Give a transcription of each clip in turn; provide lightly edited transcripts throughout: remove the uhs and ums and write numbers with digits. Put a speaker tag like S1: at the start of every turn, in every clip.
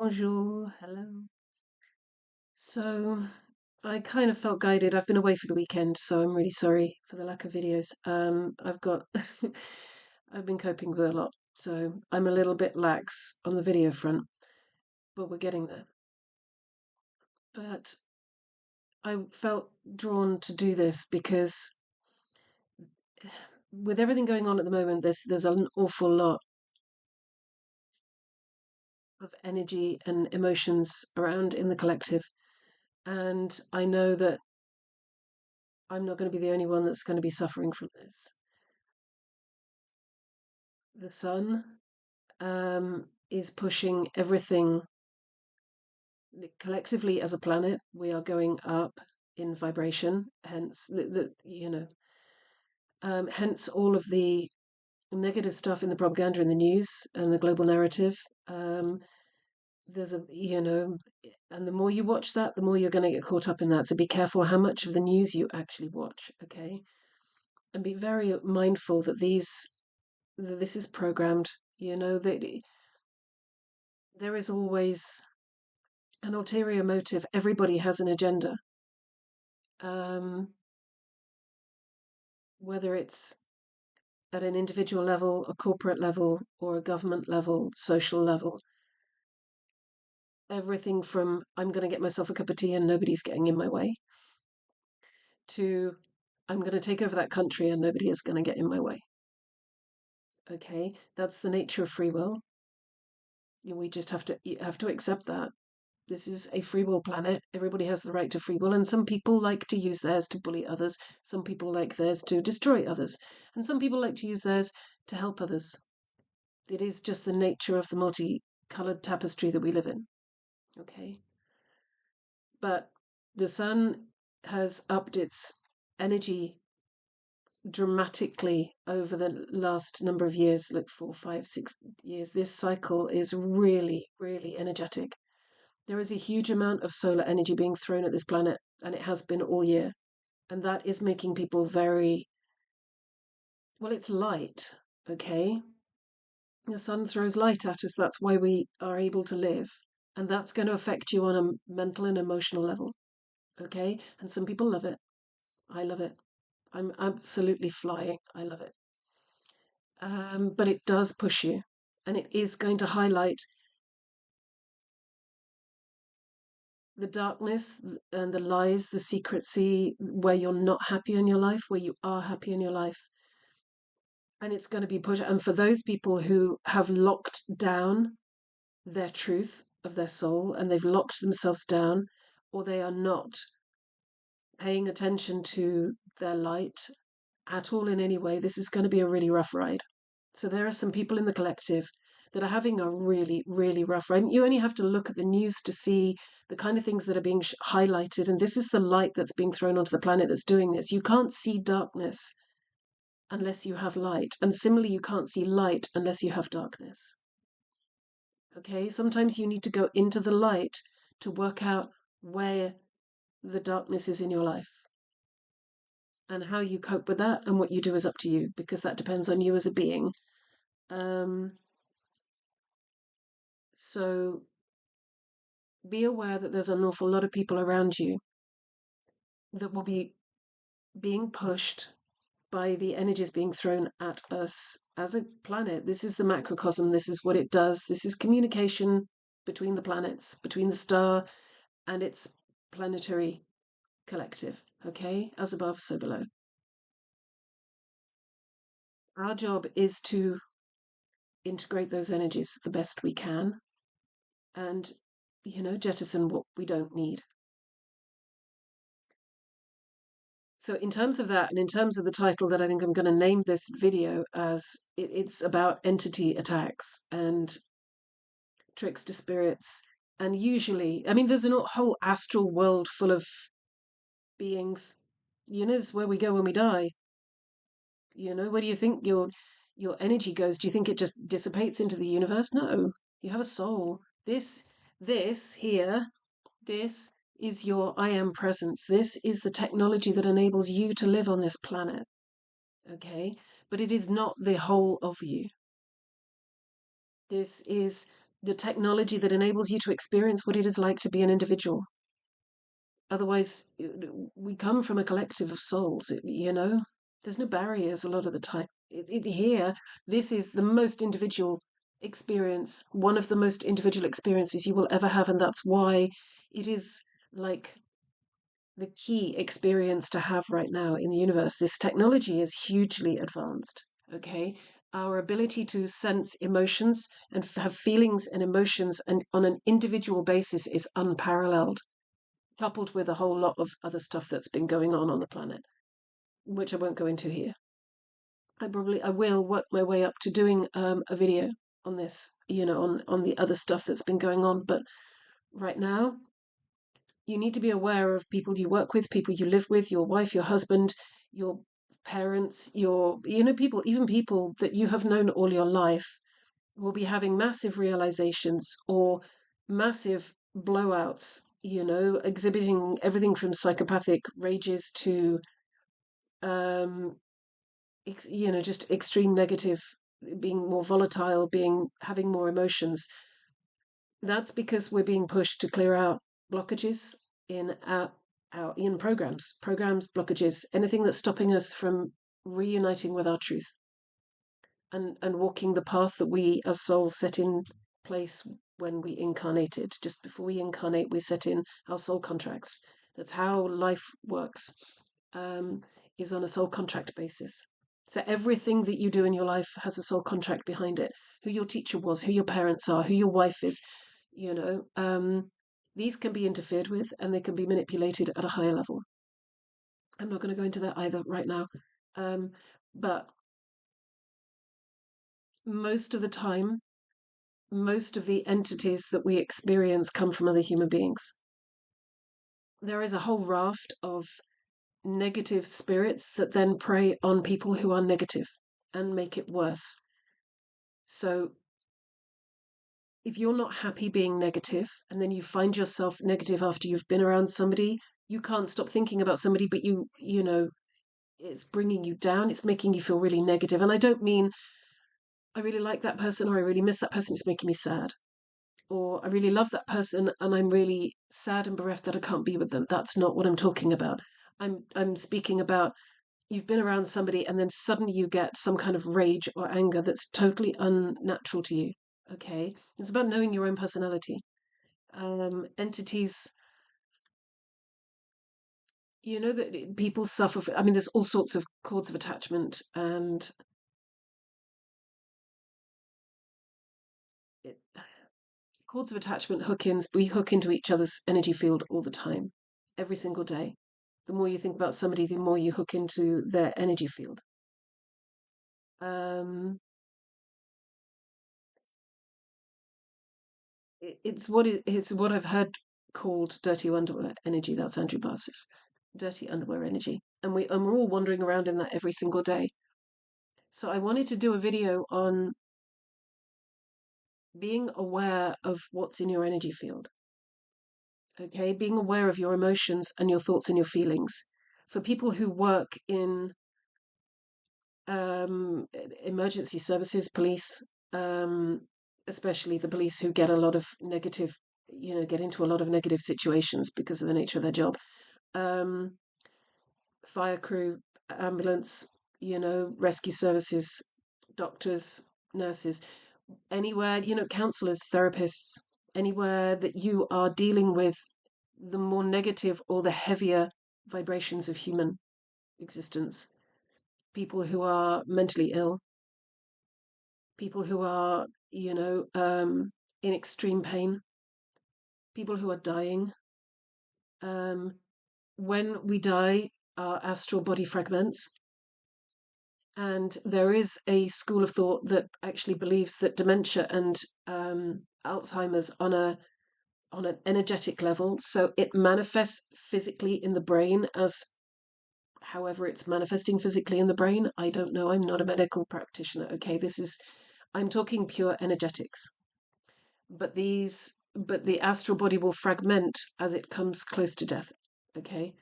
S1: Bonjour, hello. So I kind of felt guided. I've been away for the weekend, so I'm really sorry for the lack of videos. I've got I've been coping with a lot, so I'm a little bit lax on the video front, but we're getting there. But I felt drawn to do this because with everything going on at the moment, there's an awful lot of energy and emotions around in the collective, and I know that I'm not going to be the only one that's going to be suffering from this. The sun is pushing everything collectively as a planet. We are going up in vibration, hence hence all of the negative stuff in the propaganda in the news and the global narrative. Um, there's a and the more you watch that, the more you're going to get caught up in that. So be careful how much of the news you actually watch, okay? And be very mindful that this is programmed. That there is always an ulterior motive. Everybody has an agenda, um, whether it's at an individual level, a corporate level, or a government level, social level. Everything from I'm going to get myself a cup of tea and nobody's getting in my way to I'm going to take over that country and nobody is going to get in my way. Okay, that's the nature of free will. We just have to accept that. This is a free will planet. Everybody has the right to free will, and some people like to use theirs to bully others. Some people like theirs to destroy others, and some people like to use theirs to help others. It is just the nature of the multicolored tapestry that we live in. Okay, but the sun has upped its energy dramatically over the last number of years, like 4, 5, 6 years. This cycle is really, really energetic. There is a huge amount of solar energy being thrown at this planet, and it has been all year. And that is making people very, well, it's light, okay? The sun throws light at us. That's why we are able to live. And that's going to affect you on a mental and emotional level, okay? And some people love it. I love it. I'm absolutely flying. I love it. But it does push you, and it is going to highlight the darkness and the lies, the secrecy, where you're not happy in your life, where you are happy in your life. And it's going to be pushed. And for those people who have locked down their truth of their soul and they've locked themselves down, or they are not paying attention to their light at all in any way, this is going to be a really rough ride. So there are some people in the collective that are having a really, really rough ride. You only have to look at the news to see the kind of things that are being highlighted. And this is the light that's being thrown onto the planet that's doing this. You can't see darkness unless you have light. And similarly, you can't see light unless you have darkness. Okay, sometimes you need to go into the light to work out where the darkness is in your life. And how you cope with that and what you do is up to you, because that depends on you as a being. Um, so be aware that there's an awful lot of people around you that will be being pushed by the energies being thrown at us as a planet. This is the macrocosm. This is what it does. This is communication between the planets, between the star and its planetary collective. Okay? As above, so below. Our job is to integrate those energies the best we can and, jettison what we don't need. So in terms of that, and in terms of the title that I think I'm going to name this video as, it's about entity attacks and trickster spirits. And usually, I mean, there's a whole astral world full of beings. This is where we go when we die. Where do you think your energy goes? Do you think it just dissipates into the universe? No, you have a soul. This here, this is your I am presence. This is the technology that enables you to live on this planet. Okay? But it is not the whole of you. This is the technology that enables you to experience what it is like to be an individual. Otherwise, we come from a collective of souls, There's no barriers a lot of the time. Here, this is the most individual experience, one of the most individual experiences you will ever have, and that's why it is like the key experience to have right now in the universe. This technology is hugely advanced, okay? Our ability to sense emotions and have feelings and emotions and on an individual basis is unparalleled, coupled with a whole lot of other stuff that's been going on the planet, which I won't go into here. I will work my way up to doing a video on this, on the other stuff that's been going on. But right now, you need to be aware of people you work with, people you live with, your wife, your husband, your parents, people, even people that you have known all your life will be having massive realizations or massive blowouts, exhibiting everything from psychopathic rages to, um, just extreme negative, being more volatile, having more emotions. That's because we're being pushed to clear out blockages in our programs, blockages, anything that's stopping us from reuniting with our truth and walking the path that we as souls set in place when we incarnated. Just before we incarnate, we set in our soul contracts. That's how life works, is on a soul contract basis. So everything that you do in your life has a soul contract behind it. Who your teacher was, who your parents are, who your wife is, these can be interfered with and they can be manipulated at a higher level. I'm not going to go into that either right now. But most of the time, most of the entities that we experience come from other human beings. There is a whole raft of negative spirits that then prey on people who are negative and make it worse. So if you're not happy being negative and then you find yourself negative after you've been around somebody, you can't stop thinking about somebody, but it's bringing you down. It's making you feel really negative. And I don't mean I really like that person or I really miss that person. It's making me sad. Or I really love that person and I'm really sad and bereft that I can't be with them. That's not what I'm talking about. I'm speaking about you've been around somebody and then suddenly you get some kind of rage or anger that's totally unnatural to you. Okay? It's about knowing your own personality. Entities, that people suffer I mean, there's all sorts of cords of attachment and it, cords of attachment, hook-ins, we hook into each other's energy field all the time, every single day. The more you think about somebody, the more you hook into their energy field. Um, it's what I've heard called dirty underwear energy. That's Andrew Barsis, dirty underwear energy, and we're all wandering around in that every single day. So I wanted to do a video on being aware of what's in your energy field. Okay, being aware of your emotions and your thoughts and your feelings. For people who work in um, emergency services, police, especially the police who get a lot of negative, get into a lot of negative situations because of the nature of their job. Fire crew, ambulance, rescue services, doctors, nurses, anywhere, counselors, therapists, anywhere that you are dealing with the more negative or the heavier vibrations of human existence. People who are mentally ill, people who are, in extreme pain, people who are dying. When we die, our astral body fragments. And there is a school of thought that actually believes that dementia and Alzheimer's on an energetic level, so it manifests physically in the brain as however it's manifesting physically in the brain. I don't know. I'm not a medical practitioner. Okay, I'm talking pure energetics. But the astral body will fragment as it comes close to death. Okay,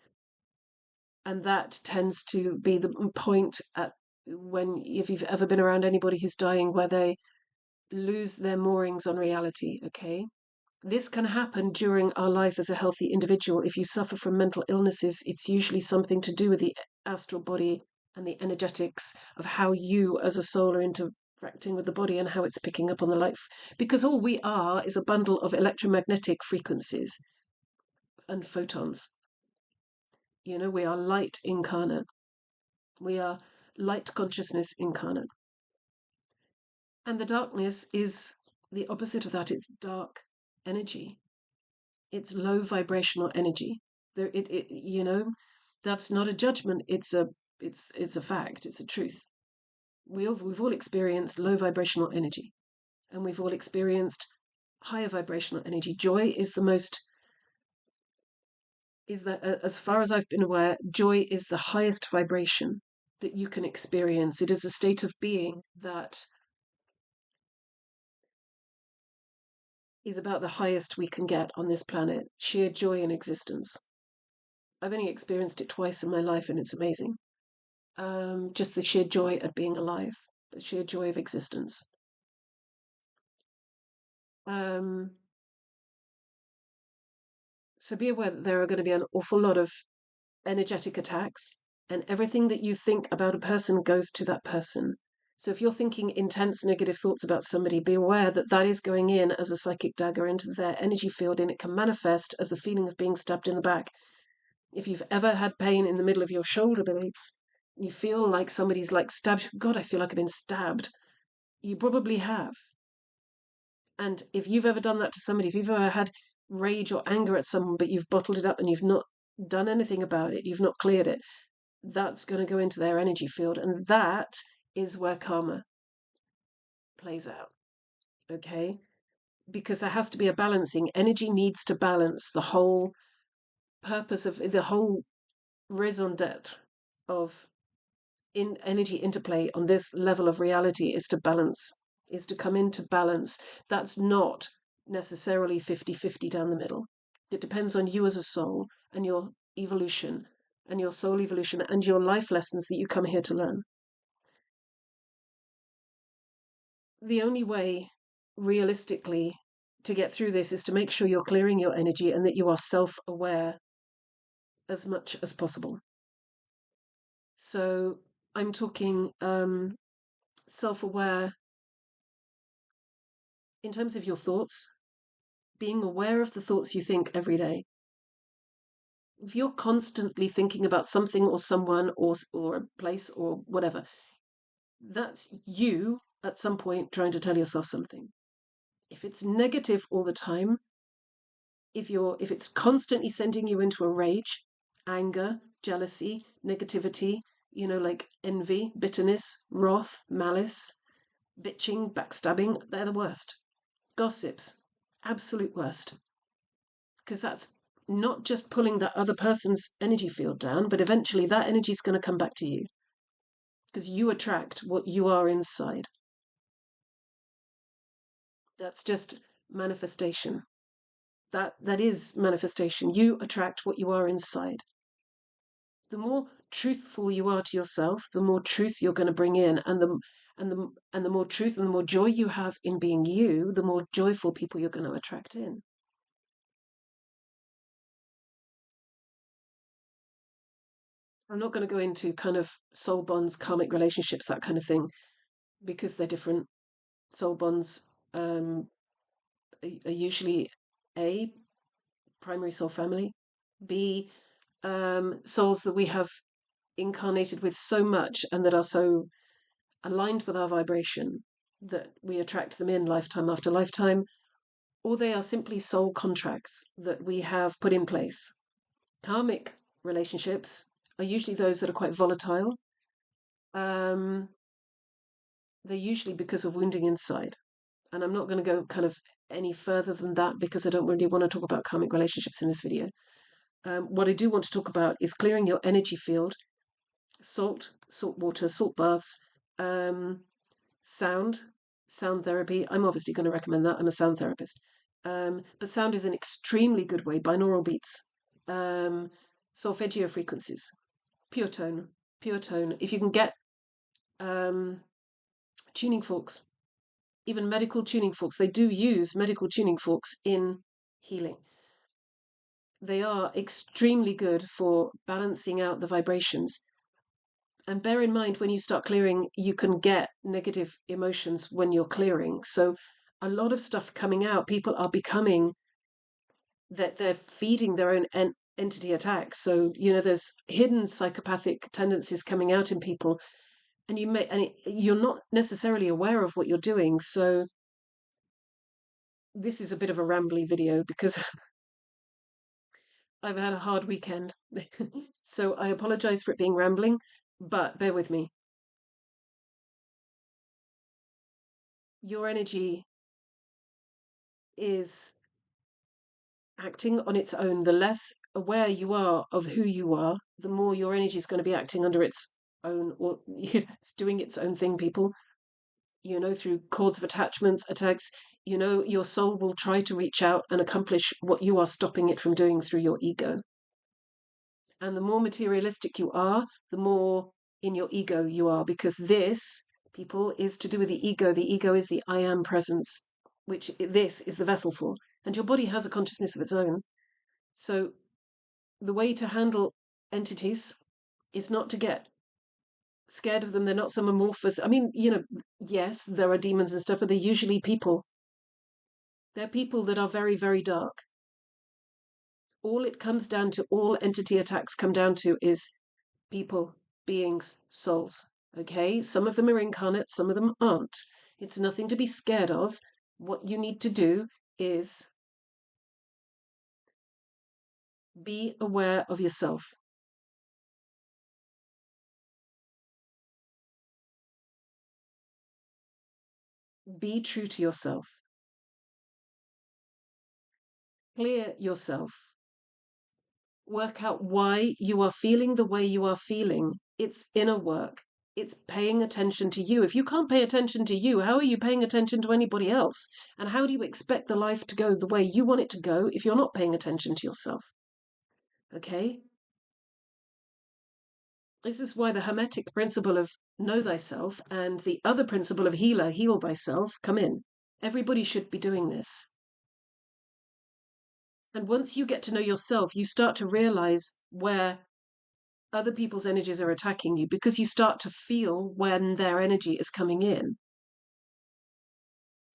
S1: and that tends to be the point at when if you've ever been around anybody who's dying where lose their moorings on reality, okay? This can happen during our life as a healthy individual. If you suffer from mental illnesses, it's usually something to do with the astral body and the energetics of how you as a soul are interacting with the body and how it's picking up on the life. Because all we are is a bundle of electromagnetic frequencies and photons. You know, we are light incarnate. We are light consciousness incarnate. And the darkness is the opposite of that. It's dark energy. It's low vibrational energy. You know, that's not a judgment. It's a fact. It's a truth. We've all experienced low vibrational energy, and we've all experienced higher vibrational energy. Joy is the most is that as far as I've been aware, joy is the highest vibration that you can experience. It is a state of being that is about the highest we can get on this planet. Sheer joy in existence. I've only experienced it twice in my life, and it's amazing. Just the sheer joy at being alive, the sheer joy of existence. Um, so be aware that there are going to be an awful lot of energetic attacks, and everything that you think about a person goes to that person. So if you're thinking intense negative thoughts about somebody, be aware that that is going in as a psychic dagger into their energy field, and it can manifest as the feeling of being stabbed in the back. If you've ever had pain in the middle of your shoulder blades, you feel like somebody's like stabbed. God, I feel like I've been stabbed. You probably have. And if you've ever done that to somebody, if you've ever had rage or anger at someone, but you've bottled it up and you've not done anything about it, you've not cleared it, that's going to go into their energy field. And that is where karma plays out. Okay? Because there has to be a balancing. Energy needs to balance. The whole purpose of the whole raison d'etre of in energy interplay on this level of reality is to balance, is to come into balance. That's not necessarily 50-50 down the middle. It depends on you as a soul and your evolution and your soul evolution and your life lessons that you come here to learn. The only way, realistically, to get through this is to make sure you're clearing your energy and that you are self aware as much as possible. So I'm talking self aware in terms of your thoughts, being aware of the thoughts you think every day. If you're constantly thinking about something or someone or a place or whatever, that's you at some point trying to tell yourself something. If it's negative all the time, if it's constantly sending you into a rage, anger, jealousy, negativity, you know, like envy, bitterness, wrath, malice, bitching, backstabbing, they're the worst. Gossips, absolute worst. Because that's not just pulling that other person's energy field down, but eventually that energy is going to come back to you. Because you attract what you are inside. That's just manifestation. That is manifestation. You attract what you are inside. The more truthful you are to yourself, the more truth you're going to bring in, and the more truth and the more joy you have in being you, the more joyful people you're going to attract in. I'm not going to go into kind of soul bonds, karmic relationships, that kind of thing, because they're different. Soul bonds are usually A, primary soul family, B, souls that we have incarnated with so much and that are so aligned with our vibration that we attract them in lifetime after lifetime, or they are simply soul contracts that we have put in place. Karmic relationships are usually those that are quite volatile. They're usually because of wounding inside. And I'm not going to go kind of any further than that because I don't really want to talk about karmic relationships in this video. What I do want to talk about is clearing your energy field, salt water, salt baths, sound therapy. I'm obviously going to recommend that. I'm a sound therapist. But sound is an extremely good way, binaural beats, solfeggio frequencies, pure tone, pure tone. If you can get tuning forks, even medical tuning forks. They do use medical tuning forks in healing. They are extremely good for balancing out the vibrations. And bear in mind, when you start clearing, you can get negative emotions when you're clearing. So a lot of stuff coming out, people are becoming that they're feeding their own entity attacks. So, there's hidden psychopathic tendencies coming out in people, and you're not necessarily aware of what you're doing. So this is a bit of a rambly video because I've had a hard weekend. So I apologize for it being rambling, but bear with me. Your energy is acting on its own. The less aware you are of who you are, the more your energy is going to be acting under its own, or it's doing its own thing, people. Through cords of attacks, your soul will try to reach out and accomplish what you are stopping it from doing through your ego. And the more materialistic you are, the more in your ego you are, because this, people, is to do with the ego. The ego is the I am presence, which this is the vessel for. And your body has a consciousness of its own. So the way to handle entities is not to get scared of them. They're not some amorphous. I mean, yes, there are demons and stuff, but they're usually people. They're people that are very, very dark. All it comes down to, all entity attacks come down to, is people, beings, souls. Okay? Some of them are incarnate, some of them aren't. It's nothing to be scared of. What you need to do is be aware of yourself. Be true to yourself. Clear yourself. Work out why you are feeling the way you are feeling. It's inner work. It's paying attention to you. If you can't pay attention to you, how are you paying attention to anybody else? And how do you expect the life to go the way you want it to go if you're not paying attention to yourself? Okay? This is why the Hermetic principle of know thyself and the other principle of healer, heal thyself, come in. Everybody should be doing this. And once you get to know yourself, you start to realize where other people's energies are attacking you, because you start to feel when their energy is coming in.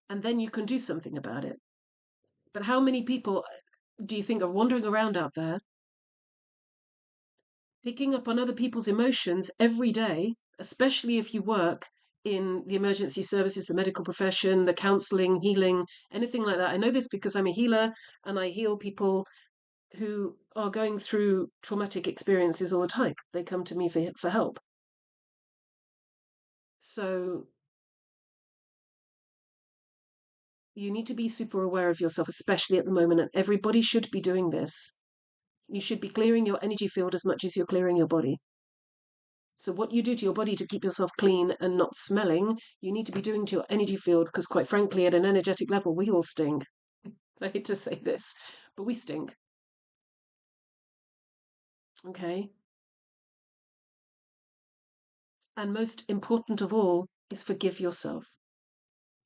S1: And then you can do something about it. But how many people do you think are wandering around out there, picking up on other people's emotions every day, especially if you work in the emergency services, the medical profession, the counseling, healing, anything like that? I know this because I'm a healer and I heal people who are going through traumatic experiences all the time. They come to me for help. So you need to be super aware of yourself, especially at the moment, and everybody should be doing this. You should be clearing your energy field as much as you're clearing your body. So what you do to your body to keep yourself clean and not smelling, you need to be doing to your energy field, because quite frankly, at an energetic level, we all stink. I hate to say this, but we stink. Okay? And most important of all is forgive yourself.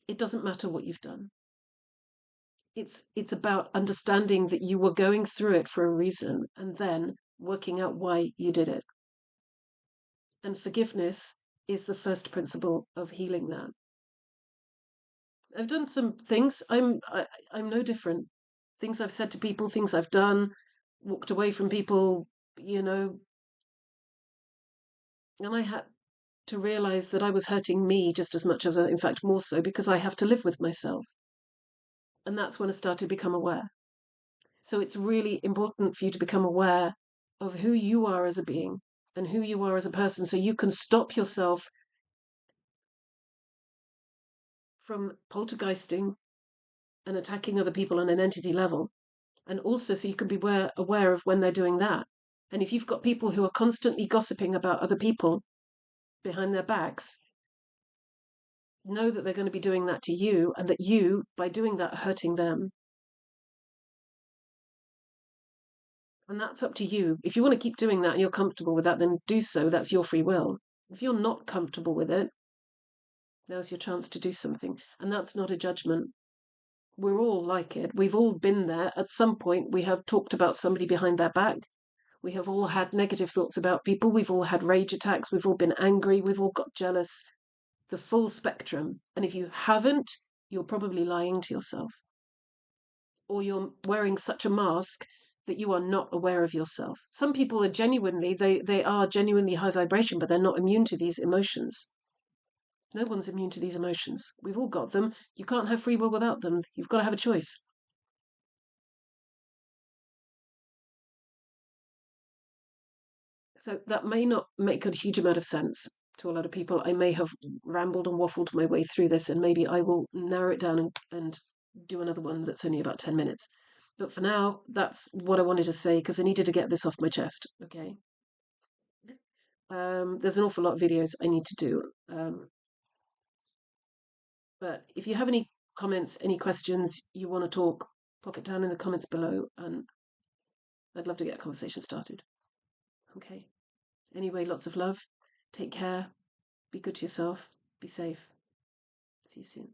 S1: It doesn't matter what you've done. It's about understanding that you were going through it for a reason and then working out why you did it. And forgiveness is the first principle of healing that. I've done some things. I'm no different. Things I've said to people, things I've done, walked away from people, and I had to realize that I was hurting me just as much as, in fact, more so, because I have to live with myself. And that's when I started to become aware. So it's really important for you to become aware of who you are as a being and who you are as a person, so you can stop yourself from poltergeisting and attacking other people on an entity level. And also so you can be aware of when they're doing that. And if you've got people who are constantly gossiping about other people behind their backs, know that they're going to be doing that to you, and that you, by doing that, are hurting them. And that's up to you. If you want to keep doing that and you're comfortable with that, then do so. That's your free will. If you're not comfortable with it, Now's your chance to do something. And that's not a judgment. We're all like it. We've all been there. At some point, we have talked about somebody behind their back. We have all had negative thoughts about people. We've all had rage attacks. We've all been angry. We've all got jealous. The full spectrum. And if you haven't, you're probably lying to yourself. Or you're wearing such a mask that you are not aware of yourself. Some people are genuinely, they are genuinely high vibration, but they're not immune to these emotions. No one's immune to these emotions. We've all got them. You can't have free will without them. You've got to have a choice. So that may not make a huge amount of sense to a lot of people. I may have rambled and waffled my way through this, and maybe I will narrow it down and do another one that's only about 10 minutes. But for now, that's what I wanted to say because I needed to get this off my chest. Okay. There's an awful lot of videos I need to do. But if you have any comments, any questions, you want to talk, pop it down in the comments below, and I'd love to get a conversation started. Okay. Anyway, lots of love. Take care. Be good to yourself. Be safe. See you soon.